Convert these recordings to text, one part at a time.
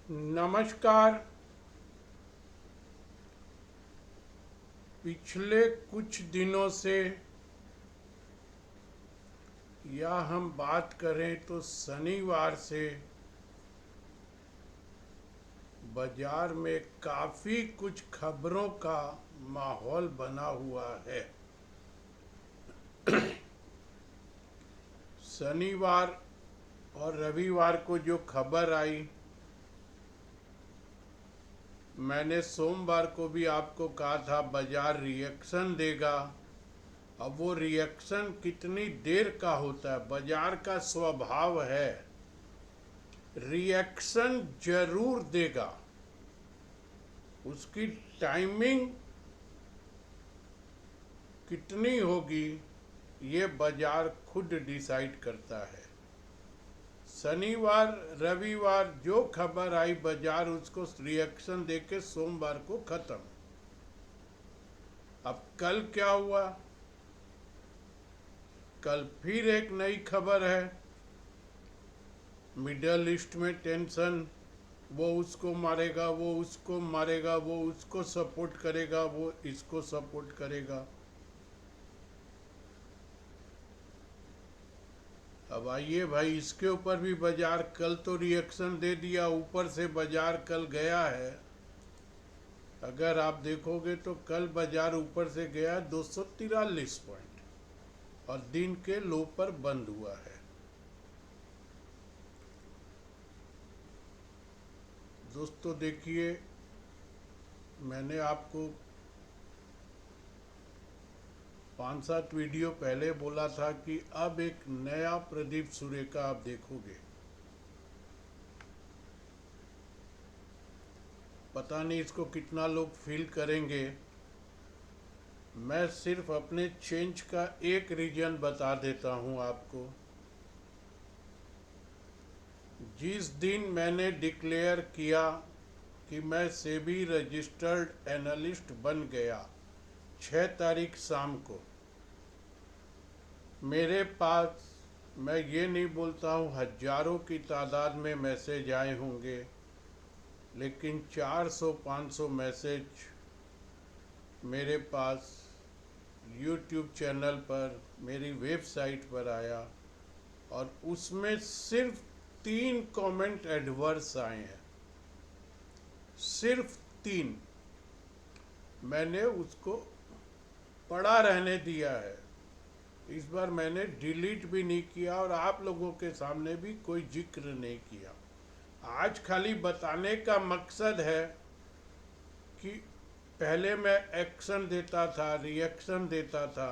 नमस्कार। पिछले कुछ दिनों से या हम बात करें तो शनिवार से बाजार में काफ़ी कुछ खबरों का माहौल बना हुआ है। शनिवार और रविवार को जो खबर आई, मैंने सोमवार को भी आपको कहा था बाजार रिएक्शन देगा। अब वो रिएक्शन कितनी देर का होता है, बाजार का स्वभाव है रिएक्शन जरूर देगा। उसकी टाइमिंग कितनी होगी ये बाजार खुद डिसाइड करता है। शनिवार रविवार जो खबर आई बाजार उसको रिएक्शन देके सोमवार को खत्म। अब कल क्या हुआ, कल फिर एक नई खबर है। मिडल ईस्ट में टेंशन, वो उसको मारेगा, वो उसको मारेगा, वो उसको सपोर्ट करेगा, वो इसको सपोर्ट करेगा। अब आइए भाई, इसके ऊपर भी बाजार कल तो रिएक्शन दे दिया, ऊपर से बाजार कल गया है। अगर आप देखोगे तो कल बाजार ऊपर से गया 243 पॉइंट और दिन के लो पर बंद हुआ है। दोस्तों देखिए, मैंने आपको 5-7 वीडियो पहले बोला था कि अब एक नया प्रदीप सूर्य का आप देखोगे। पता नहीं इसको कितना लोग फील करेंगे। मैं सिर्फ अपने चेंज का एक रीजन बता देता हूं आपको। जिस दिन मैंने डिक्लेयर किया कि मैं सेबी रजिस्टर्ड एनालिस्ट बन गया, 6 तारीख शाम को मेरे पास, मैं ये नहीं बोलता हूँ हजारों की तादाद में मैसेज आए होंगे, लेकिन 400-500 मैसेज मेरे पास यूट्यूब चैनल पर, मेरी वेबसाइट पर आया और उसमें सिर्फ 3 कमेंट एडवर्स आए हैं, सिर्फ 3। मैंने उसको पड़ा रहने दिया है। इस बार मैंने डिलीट भी नहीं किया और आप लोगों के सामने भी कोई जिक्र नहीं किया। आज खाली बताने का मकसद है कि पहले मैं एक्शन देता था, रिएक्शन देता था,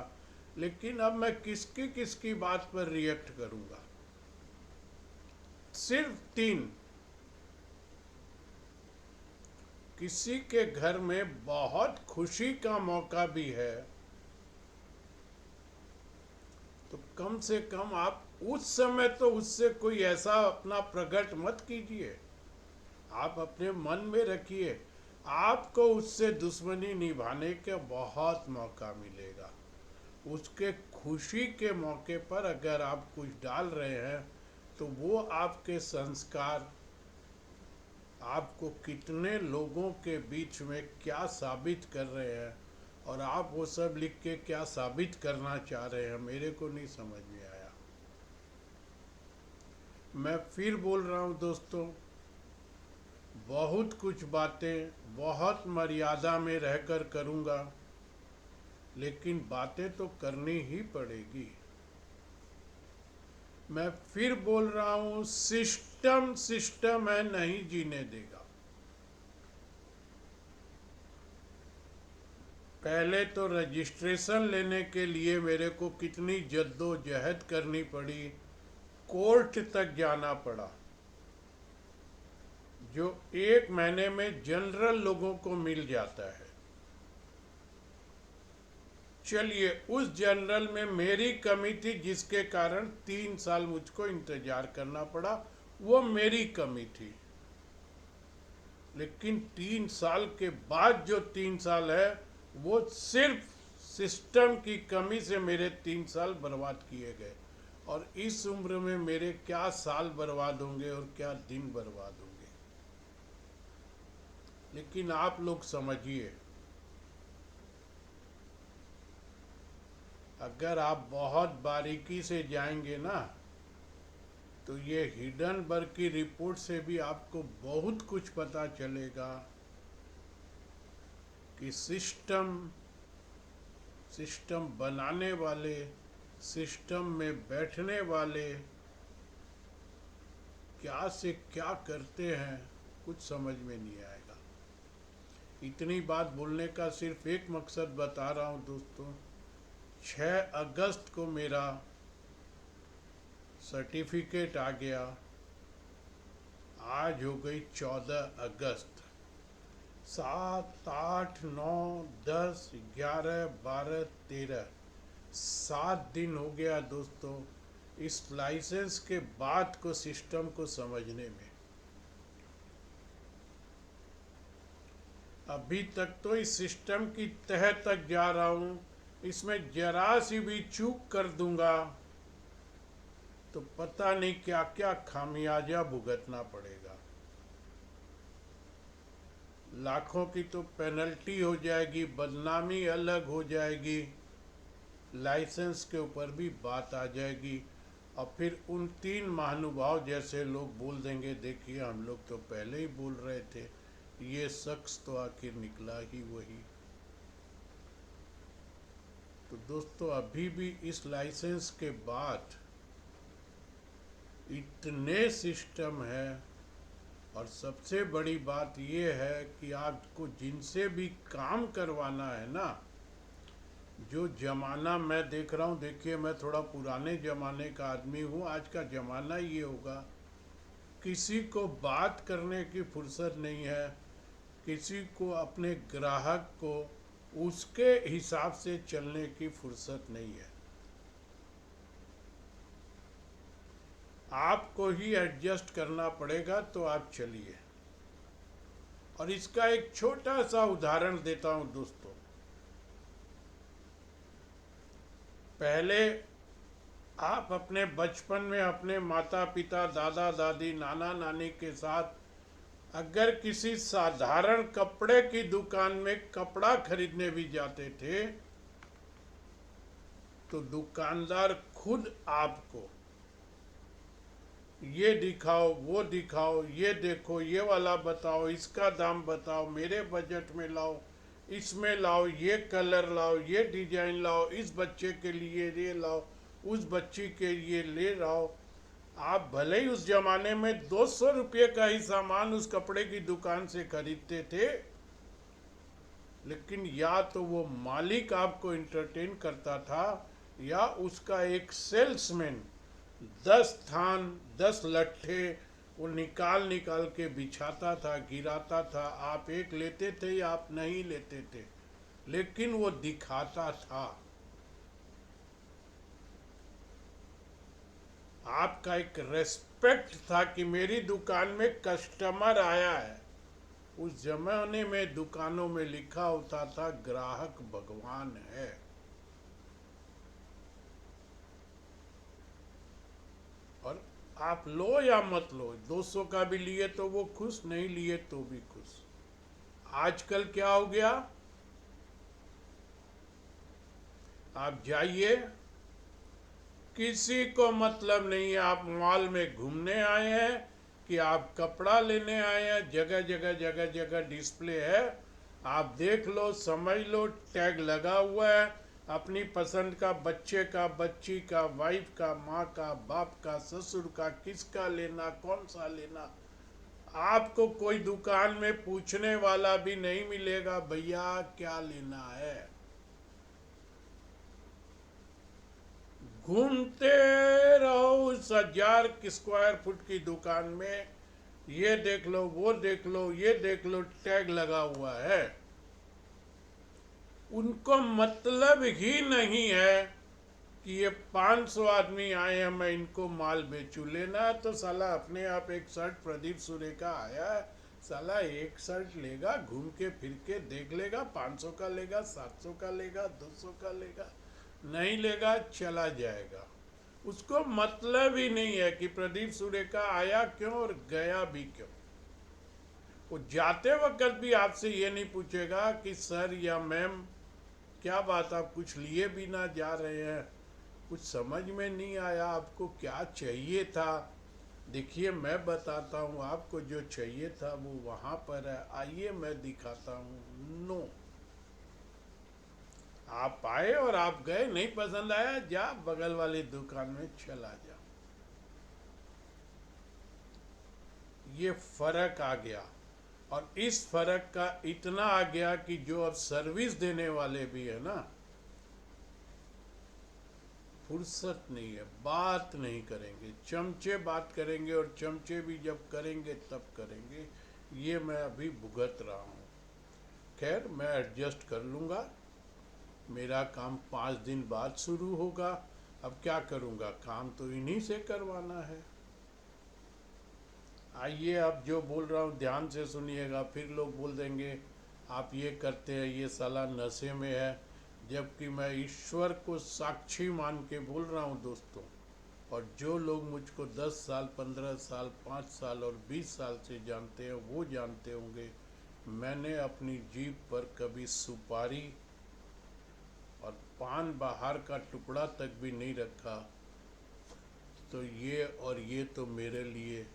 लेकिन अब मैं किसकी बात पर रिएक्ट करूंगा। सिर्फ 3। किसी के घर में बहुत खुशी का मौका भी है तो कम से कम आप उस समय तो उससे कोई ऐसा अपना प्रकट मत कीजिए। आप अपने मन में रखिए, आपको उससे दुश्मनी निभाने का बहुत मौका मिलेगा। उसके खुशी के मौके पर अगर आप कुछ डाल रहे हैं तो वो आपके संस्कार आपको कितने लोगों के बीच में क्या साबित कर रहे हैं और आप वो सब लिख के क्या साबित करना चाह रहे हैं, मेरे को नहीं समझ में आया। मैं फिर बोल रहा हूँ दोस्तों, बहुत कुछ बातें बहुत मर्यादा में रहकर करूँगा, लेकिन बातें तो करनी ही पड़ेगी। मैं फिर बोल रहा हूँ, सिस्टम है, नहीं जीने देगा। पहले तो रजिस्ट्रेशन लेने के लिए मेरे को कितनी जद्दोजहद करनी पड़ी, कोर्ट तक जाना पड़ा, जो 1 महीने में जनरल लोगों को मिल जाता है। चलिए, उस जनरल में मेरी कमी थी जिसके कारण 3 साल मुझको इंतजार करना पड़ा, वो मेरी कमी थी। लेकिन 3 साल के बाद जो 3 साल है वो सिर्फ सिस्टम की कमी से मेरे 3 साल बर्बाद किए गए। और इस उम्र में मेरे क्या साल बर्बाद होंगे और क्या दिन बर्बाद होंगे। लेकिन आप लोग समझिए, अगर आप बहुत बारीकी से जाएंगे ना, तो ये हिडनबर्ग की रिपोर्ट से भी आपको बहुत कुछ पता चलेगा कि सिस्टम बनाने वाले, सिस्टम में बैठने वाले क्या से क्या करते हैं, कुछ समझ में नहीं आएगा। इतनी बात बोलने का सिर्फ एक मकसद बता रहा हूँ दोस्तों। 6 अगस्त को मेरा सर्टिफिकेट आ गया। आज हो गई 14 अगस्त। 7, 8, 9, 10, 11, 12, 13, 7 दिन हो गया दोस्तों इस लाइसेंस के बाद को सिस्टम को समझने में। अभी तक तो इस सिस्टम की तह तक जा रहा हूँ। इसमें जरा सी भी चूक कर दूंगा तो पता नहीं क्या क्या खामियाजा भुगतना पड़ेगा। लाखों की तो पेनल्टी हो जाएगी, बदनामी अलग हो जाएगी, लाइसेंस के ऊपर भी बात आ जाएगी। और फिर उन 3 महानुभाव जैसे लोग बोल देंगे, देखिए हम लोग तो पहले ही बोल रहे थे। ये शख्स तो आखिर निकला ही वही। तो दोस्तों अभी भी इस लाइसेंस के बाद इतने सिस्टम है। और सबसे बड़ी बात ये है कि आपको जिनसे भी काम करवाना है ना, जो ज़माना मैं देख रहा हूँ, देखिए मैं थोड़ा पुराने ज़माने का आदमी हूँ। आज का ज़माना ये होगा, किसी को बात करने की फुर्सत नहीं है, किसी को अपने ग्राहक को उसके हिसाब से चलने की फुर्सत नहीं है। आपको ही एडजस्ट करना पड़ेगा, तो आप चलिए। और इसका एक छोटा सा उदाहरण देता हूँ दोस्तों। पहले आप अपने बचपन में अपने माता पिता, दादा दादी, नाना नानी के साथ अगर किसी साधारण कपड़े की दुकान में कपड़ा खरीदने भी जाते थे, तो दुकानदार खुद आपको ये दिखाओ, वो दिखाओ, ये देखो, ये वाला बताओ, इसका दाम बताओ, मेरे बजट में लाओ, इसमें लाओ, ये कलर लाओ, ये डिजाइन लाओ, इस बच्चे के लिए ये लाओ, उस बच्ची के लिए ले लाओ। आप भले ही उस जमाने में 200 रुपये का ही सामान उस कपड़े की दुकान से खरीदते थे, लेकिन या तो वो मालिक आपको इंटरटेन करता था, या उसका एक सेल्समैन 10 थान 10 लट्ठे वो निकाल निकाल के बिछाता था, गिराता था। आप एक लेते थे या आप नहीं लेते थे, लेकिन वो दिखाता था। आपका एक रेस्पेक्ट था कि मेरी दुकान में कस्टमर आया है। उस जमाने में दुकानों में लिखा होता था, ग्राहक भगवान है। और आप लो या मत लो, 200 का भी लिए तो वो खुश, नहीं लिए तो भी खुश। आजकल क्या हो गया, आप जाइए, किसी को मतलब नहीं है आप मॉल में घूमने आए हैं कि आप कपड़ा लेने आए हैं। जगह जगह जगह जगह डिस्प्ले है, आप देख लो, समझ लो, टैग लगा हुआ है। अपनी पसंद का, बच्चे का, बच्ची का, वाइफ का, माँ का, बाप का, ससुर का, किसका लेना, कौन सा लेना। आपको कोई दुकान में पूछने वाला भी नहीं मिलेगा, भैया क्या लेना है। घूमते रहो उस 1000 स्क्वायर फुट की दुकान में, ये देख लो, वो देख लो, ये देख लो, टैग लगा हुआ है। उनको मतलब ही नहीं है कि ये 500 आदमी आए हैं, मैं इनको माल बेचूं। लेना है तो साला अपने आप एक शर्ट प्रदीप सुरेखा आया है, साला एक शर्ट लेगा, घूम के फिर के देख लेगा, 500 का लेगा, 700 का लेगा, 200 का लेगा, नहीं लेगा चला जाएगा। उसको मतलब ही नहीं है कि प्रदीप सुरेखा आया क्यों और गया भी क्यों। वो जाते वक्त भी आपसे ये नहीं पूछेगा कि सर या मैम क्या बात, आप कुछ लिए भी ना जा रहे हैं, कुछ समझ में नहीं आया, आपको क्या चाहिए था। देखिए मैं बताता हूँ आपको, जो चाहिए था वो वहाँ पर है, आइए मैं दिखाता हूँ। नो, आप आए और आप गए, नहीं पसंद आया जा बगल वाली दुकान में चला जा। ये फर्क आ गया। और इस फर्क का इतना आ गया कि जो अब सर्विस देने वाले भी है ना, फुर्सत नहीं है, बात नहीं करेंगे, चमचे बात करेंगे, और चमचे भी जब करेंगे तब करेंगे। ये मैं अभी भुगत रहा हूँ। खैर मैं एडजस्ट कर लूँगा, मेरा काम 5 दिन बाद शुरू होगा। अब क्या करूँगा, काम तो इन्हीं से करवाना है। आइए, अब जो बोल रहा हूँ ध्यान से सुनिएगा, फिर लोग बोल देंगे आप ये करते हैं, ये साला नशे में है। जबकि मैं ईश्वर को साक्षी मान के बोल रहा हूँ दोस्तों। और जो लोग मुझको 10 साल, 15 साल, 5 साल और 20 साल से जानते हैं वो जानते होंगे, मैंने अपनी जीभ पर कभी सुपारी और पान बाहर का टुकड़ा तक भी नहीं रखा। तो ये, और ये तो मेरे लिए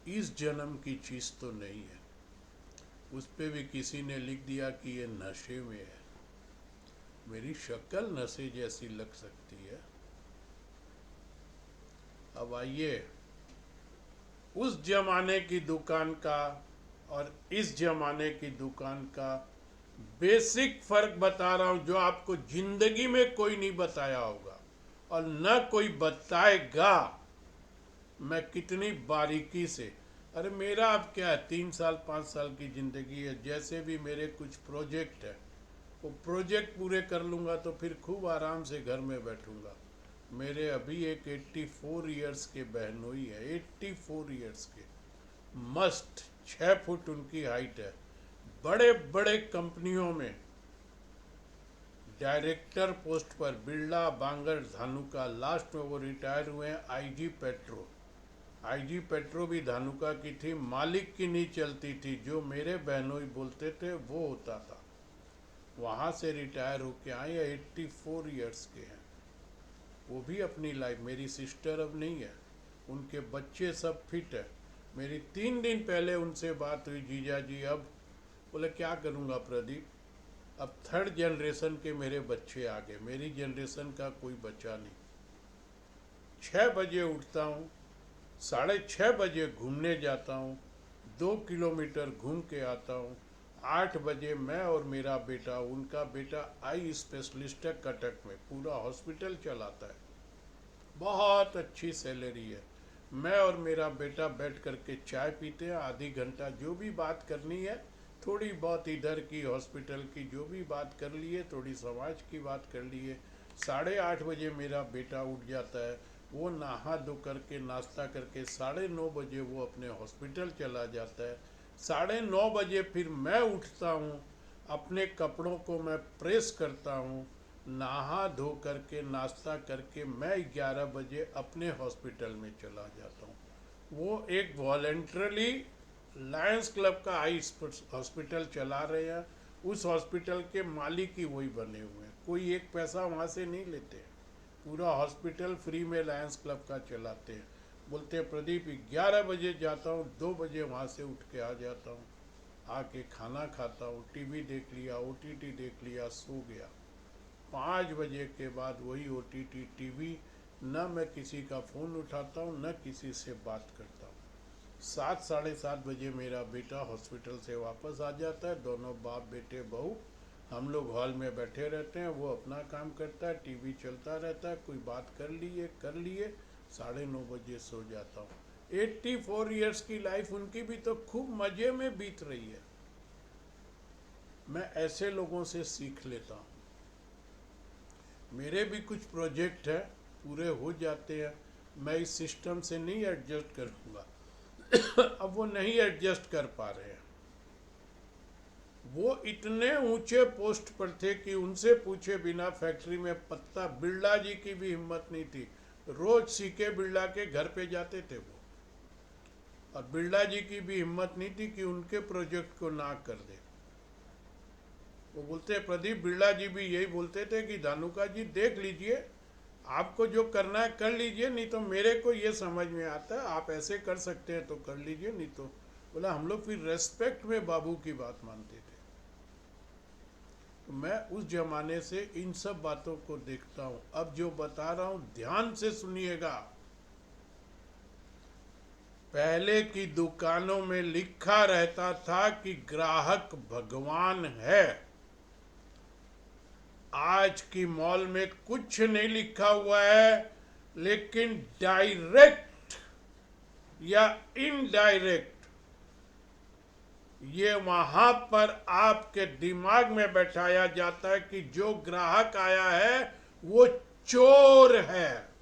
इस जन्म की चीज़ तो नहीं है। उस पे भी किसी ने लिख दिया कि ये नशे में है। मेरी शक्ल नशे जैसी लग सकती है। अब आइए, उस जमाने की दुकान का और इस जमाने की दुकान का बेसिक फर्क बता रहा हूँ, जो आपको जिंदगी में कोई नहीं बताया होगा और न कोई बताएगा। मैं कितनी बारीकी से, अरे मेरा अब क्या है, 3 साल 5 साल की ज़िंदगी है। जैसे भी मेरे कुछ प्रोजेक्ट है, वो प्रोजेक्ट पूरे कर लूँगा तो फिर खूब आराम से घर में बैठूँगा। मेरे अभी एक 84 इयर्स के बहनोई है, 84 इयर्स के, मस्त 6 फुट उनकी हाइट है, बड़े बड़े कंपनियों में डायरेक्टर पोस्ट पर, बिरला, बांगर, धानुका, लास्ट में वो रिटायर हुए हैं आईजी पेट्रो। आईजी पेट्रो भी धानुका की थी, मालिक की नहीं चलती थी, जो मेरे बहनोई बोलते थे वो होता था। वहाँ से रिटायर होके आए, 84 इयर्स के हैं। वो भी अपनी लाइफ, मेरी सिस्टर अब नहीं है, उनके बच्चे सब फिट है। मेरी 3 दिन पहले उनसे बात हुई, जीजा जी अब, बोले क्या करूँगा प्रदीप, अब 3rd जनरेशन के मेरे बच्चे आ गए, मेरी जनरेशन का कोई बच्चा नहीं। 6 बजे उठता हूँ, 6:30 बजे घूमने जाता हूँ, 2 किलोमीटर घूम के आता हूँ। 8 बजे मैं और मेरा बेटा, उनका बेटा आई स्पेशलिस्ट है कटक में, पूरा हॉस्पिटल चलाता है, बहुत अच्छी सैलरी है। मैं और मेरा बेटा बैठ करके चाय पीते हैं, आधी घंटा जो भी बात करनी है, थोड़ी बहुत इधर की हॉस्पिटल की जो भी बात कर लिए, थोड़ी समाज की बात कर लिए। 8:30 बजे मेरा बेटा उठ जाता है, वो नहा धो करके नाश्ता करके 9:30 बजे वो अपने हॉस्पिटल चला जाता है। 9:30 बजे फिर मैं उठता हूँ, अपने कपड़ों को मैं प्रेस करता हूँ, नहा धो करके नाश्ता करके मैं 11 बजे अपने हॉस्पिटल में चला जाता हूँ। वो एक वॉलेंटरली लायंस क्लब का आई हॉस्पिटल चला रहे हैं, उस हॉस्पिटल के मालिक ही वही बने हुए हैं, कोई एक पैसा वहाँ से नहीं लेते हैं, पूरा हॉस्पिटल फ्री में लायंस क्लब का चलाते हैं। बोलते हैं प्रदीप 11 बजे जाता हूँ, 2 बजे वहाँ से उठ के आ जाता हूँ, आके खाना खाता हूँ, टीवी देख लिया, ओटीटी देख लिया, सो गया। 5 बजे के बाद वही ओटीटी टीवी, न मैं किसी का फ़ोन उठाता हूँ न किसी से बात करता हूँ। 7 7:30 बजे मेरा बेटा हॉस्पिटल से वापस आ जाता है, दोनों बाप बेटे बहू हम लोग हॉल में बैठे रहते हैं, वो अपना काम करता है, टीवी चलता रहता है, कोई बात कर लिए 9:30 बजे सो जाता हूँ। 84 इयर्स की लाइफ उनकी भी तो खूब मज़े में बीत रही है। मैं ऐसे लोगों से सीख लेता हूँ। मेरे भी कुछ प्रोजेक्ट है, पूरे हो जाते हैं, मैं इस सिस्टम से नहीं एडजस्ट करूँगा। अब वो नहीं एडजस्ट कर पा रहे हैं। वो इतने ऊंचे पोस्ट पर थे कि उनसे पूछे बिना फैक्ट्री में पत्ता, बिरला जी की भी हिम्मत नहीं थी, रोज सीके बिरला के घर पे जाते थे वो, और बिरला जी की भी हिम्मत नहीं थी कि उनके प्रोजेक्ट को ना कर दे। वो बोलते, प्रदीप बिरला जी भी यही बोलते थे कि धानुका जी देख लीजिए, आपको जो करना है कर लीजिए, नहीं तो मेरे को ये समझ में आता है आप ऐसे कर सकते हैं तो कर लीजिए, नहीं तो। बोला हम लोग फिर रेस्पेक्ट में बाबू की बात मानते थे। तो मैं उस जमाने से इन सब बातों को देखता हूँ। अब जो बता रहा हूँ ध्यान से सुनिएगा। पहले की दुकानों में लिखा रहता था कि ग्राहक भगवान है। आज की मॉल में कुछ नहीं लिखा हुआ है, लेकिन डायरेक्ट या इनडायरेक्ट ये वहां पर आपके दिमाग में बैठाया जाता है कि जो ग्राहक आया है वो चोर है।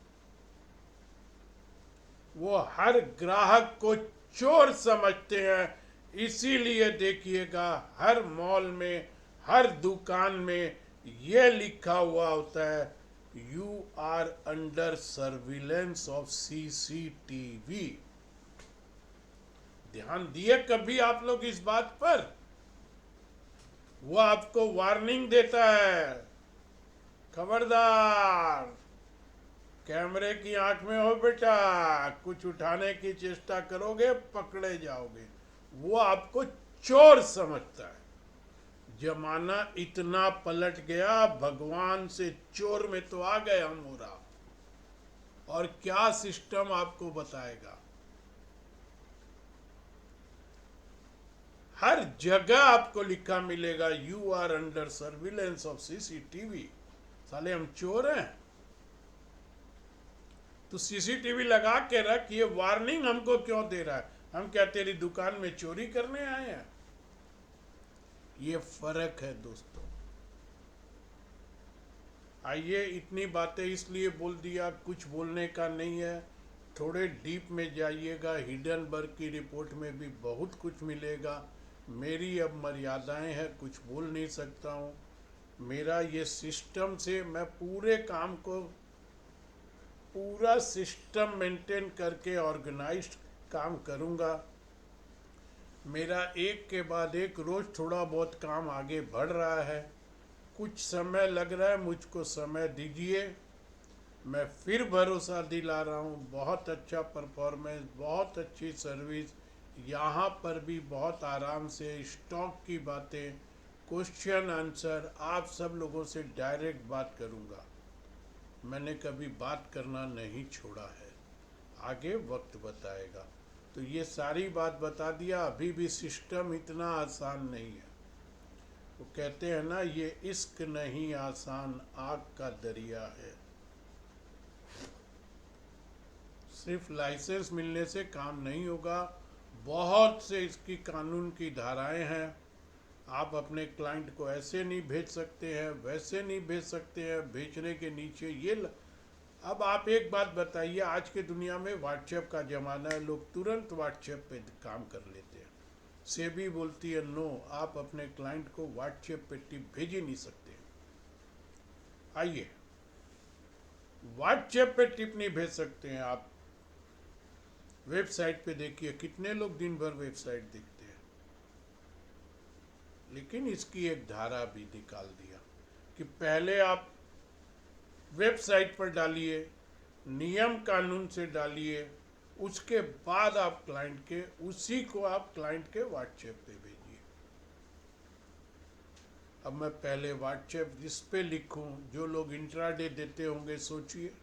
वो हर ग्राहक को चोर समझते हैं। इसीलिए देखिएगा हर मॉल में, हर दुकान में ये लिखा हुआ होता है, you are under surveillance of CCTV. ध्यान दिए कभी आप लोग इस बात पर? वो आपको वार्निंग देता है, खबरदार, कैमरे की आंख में हो बेटा, कुछ उठाने की चेष्टा करोगे पकड़े जाओगे। वो आपको चोर समझता है। जमाना इतना पलट गया, भगवान से चोर में तो आ गए हम हो रहा। और क्या सिस्टम आपको बताएगा। हर जगह आपको लिखा मिलेगा, you are under surveillance of CCTV. साले हम चोर हैं? तो सीसीटीवी लगा के रख, ये वार्निंग हमको क्यों दे रहा है? हम क्या तेरी दुकान में चोरी करने आए हैं? ये फर्क है दोस्तों। आइए, इतनी बातें इसलिए बोल दिया, कुछ बोलने का नहीं है। थोड़े डीप में जाइएगा, हिडनबर्ग की रिपोर्ट में भी बहुत कुछ मिलेगा। मेरी अब मर्यादाएं हैं, कुछ बोल नहीं सकता हूँ। मेरा ये सिस्टम से मैं पूरे काम को पूरा सिस्टम मेंटेन करके ऑर्गेनाइज्ड काम करूँगा। मेरा एक के बाद एक रोज़ थोड़ा बहुत काम आगे बढ़ रहा है। कुछ समय लग रहा है, मुझको समय दीजिए। मैं फिर भरोसा दिला रहा हूँ, बहुत अच्छा परफॉर्मेंस, बहुत अच्छी सर्विस। यहाँ पर भी बहुत आराम से स्टॉक की बातें, क्वेश्चन आंसर, आप सब लोगों से डायरेक्ट बात करूँगा। मैंने कभी बात करना नहीं छोड़ा है, आगे वक्त बताएगा। तो ये सारी बात बता दिया। अभी भी सिस्टम इतना आसान नहीं है। वो कहते हैं ना, ये इश्क नहीं आसान, आग का दरिया है। सिर्फ लाइसेंस मिलने से काम नहीं होगा। बहुत से इसकी कानून की धाराएं हैं। आप अपने क्लाइंट को ऐसे नहीं भेज सकते हैं, वैसे नहीं भेज सकते हैं, भेजने के नीचे अब आप एक बात बताइए, आज के दुनिया में व्हाट्सएप का ज़माना है, लोग तुरंत व्हाट्सएप पे काम कर लेते हैं। सेबी बोलती है नो, आप अपने क्लाइंट को व्हाट्सएप पे टिप भेज ही नहीं सकते। आइए, व्हाट्सएप पे टिप नहीं भेज सकते हैं आप। वेबसाइट पे देखिए, कितने लोग दिन भर वेबसाइट देखते हैं। लेकिन इसकी एक धारा भी निकाल दिया कि पहले आप वेबसाइट पर डालिए, नियम कानून से डालिए, उसके बाद आप क्लाइंट के, उसी को आप क्लाइंट के व्हाट्सएप पे भेजिए। अब मैं पहले व्हाट्सएप जिस पे लिखूं, जो लोग इंट्राडे देते होंगे, सोचिए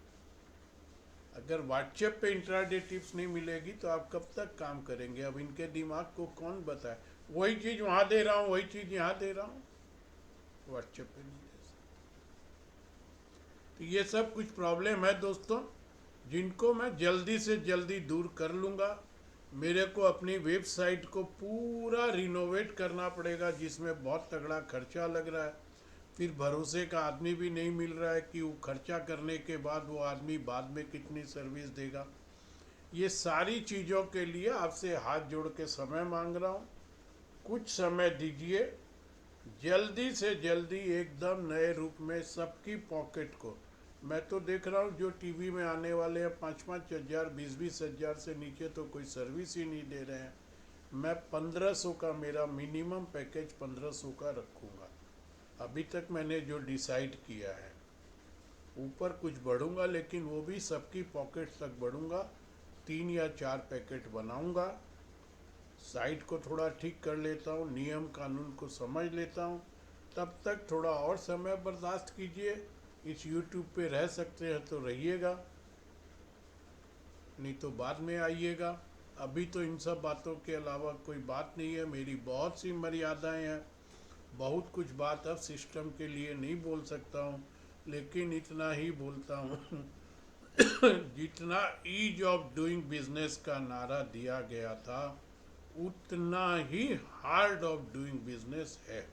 अगर व्हाट्सएप पे इंट्राडे टिप्स नहीं मिलेगी तो आप कब तक काम करेंगे? अब इनके दिमाग को कौन बताए? वही चीज़ वहाँ दे रहा हूँ, वही चीज़ यहाँ दे रहा हूँ, व्हाट्सएप पे नहीं दे सकता। तो ये सब कुछ प्रॉब्लम है दोस्तों, जिनको मैं जल्दी से जल्दी दूर कर लूँगा। मेरे को अपनी वेबसाइट को पूरा रिनोवेट करना पड़ेगा, जिसमें बहुत तगड़ा खर्चा लग रहा है। फिर भरोसे का आदमी भी नहीं मिल रहा है कि वो खर्चा करने के बाद वो आदमी बाद में कितनी सर्विस देगा। ये सारी चीज़ों के लिए आपसे हाथ जोड़ के समय मांग रहा हूँ। कुछ समय दीजिए, जल्दी से जल्दी एकदम नए रूप में सबकी पॉकेट को, मैं तो देख रहा हूँ जो टीवी में आने वाले हैं 5-5 हज़ार 20-20 हज़ार से नीचे तो कोई सर्विस ही नहीं दे रहे हैं। मैं 1500 का, मेरा मिनिमम पैकेज 1500 का रखूँगा। अभी तक मैंने जो डिसाइड किया है, ऊपर कुछ बढ़ूँगा लेकिन वो भी सबकी पॉकेट तक बढ़ूँगा। 3 या 4 पैकेट बनाऊँगा, साइट को थोड़ा ठीक कर लेता हूँ, नियम कानून को समझ लेता हूँ। तब तक थोड़ा और समय बर्दाश्त कीजिए। इस यूट्यूब पे रह सकते हैं तो रहिएगा, नहीं तो बाद में आइएगा। अभी तो इन सब बातों के अलावा कोई बात नहीं है। मेरी बहुत सी मर्यादाएं हैं, बहुत कुछ बात अब सिस्टम के लिए नहीं बोल सकता हूँ, लेकिन इतना ही बोलता हूँ जितना ईज ऑफ डूइंग बिजनेस का नारा दिया गया था, उतना ही हार्ड ऑफ डूइंग बिजनेस है।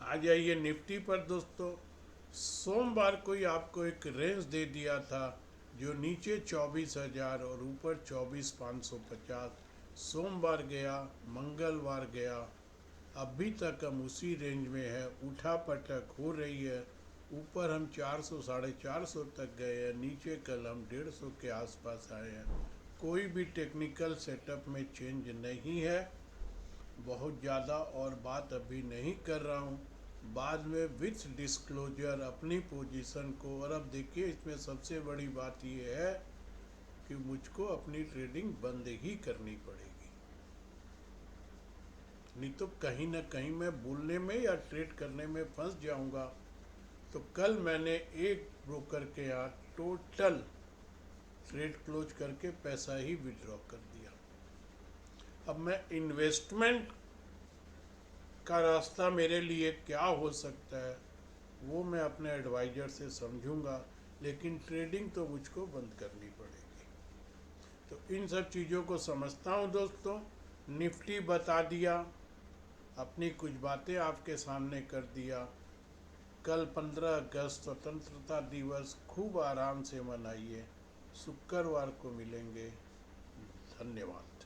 आ जाइए निफ्टी पर दोस्तों। सोमवार को ही आपको एक रेंज दे दिया था, जो नीचे 24,000 और ऊपर 24,550। सोमवार गया, मंगलवार गया, अभी तक हम उसी रेंज में है, उठा पटक हो रही है। ऊपर हम 400 450 तक गए हैं, नीचे कल हम 150 के आसपास आए हैं। कोई भी टेक्निकल सेटअप में चेंज नहीं है बहुत ज़्यादा, और बात अभी नहीं कर रहा हूँ। बाद में विथ डिस्क्लोजर अपनी पोजीशन को। और अब देखिए, इसमें सबसे बड़ी बात ये है कि मुझको अपनी ट्रेडिंग बंद ही करनी पड़ेगी, नहीं तो कहीं ना कहीं मैं बोलने में या ट्रेड करने में फंस जाऊंगा। तो कल मैंने एक ब्रोकर के यहाँ टोटल ट्रेड क्लोज करके पैसा ही विड्रॉ कर दिया। अब मैं इन्वेस्टमेंट का रास्ता मेरे लिए क्या हो सकता है वो मैं अपने एडवाइज़र से समझूंगा, लेकिन ट्रेडिंग तो मुझको बंद करनी पड़ेगी। तो इन सब चीज़ों को समझता हूँ दोस्तों। निफ्टी बता दिया, अपनी कुछ बातें आपके सामने कर दिया। कल 15 अगस्त स्वतंत्रता दिवस खूब आराम से मनाइए। शुक्रवार को मिलेंगे। धन्यवाद।